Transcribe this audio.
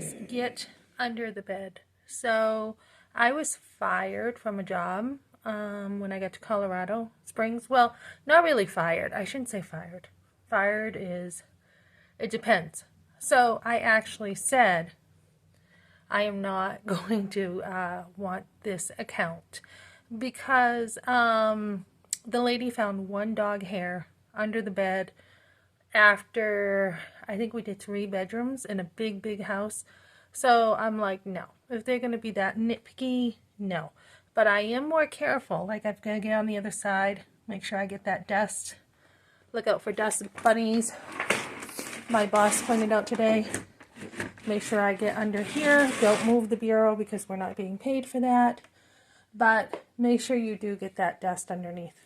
is get under the bed. So I was fired from a job when I got to Colorado Springs. Well, not really fired. I shouldn't say fired. Fired is, it depends. So I actually said, I am not going to want this account because the lady found one dog hair under the bed after I think we did 3 bedrooms in a big house. So I'm like, no. If they're going to be that nitpicky, no. But I am more careful. Like I've got to get on the other side, make sure I get that dust. Look out for dust bunnies. My boss pointed out today. Make sure I get under here. Don't move the bureau because we're not being paid for that. But make sure you do get that dust underneath.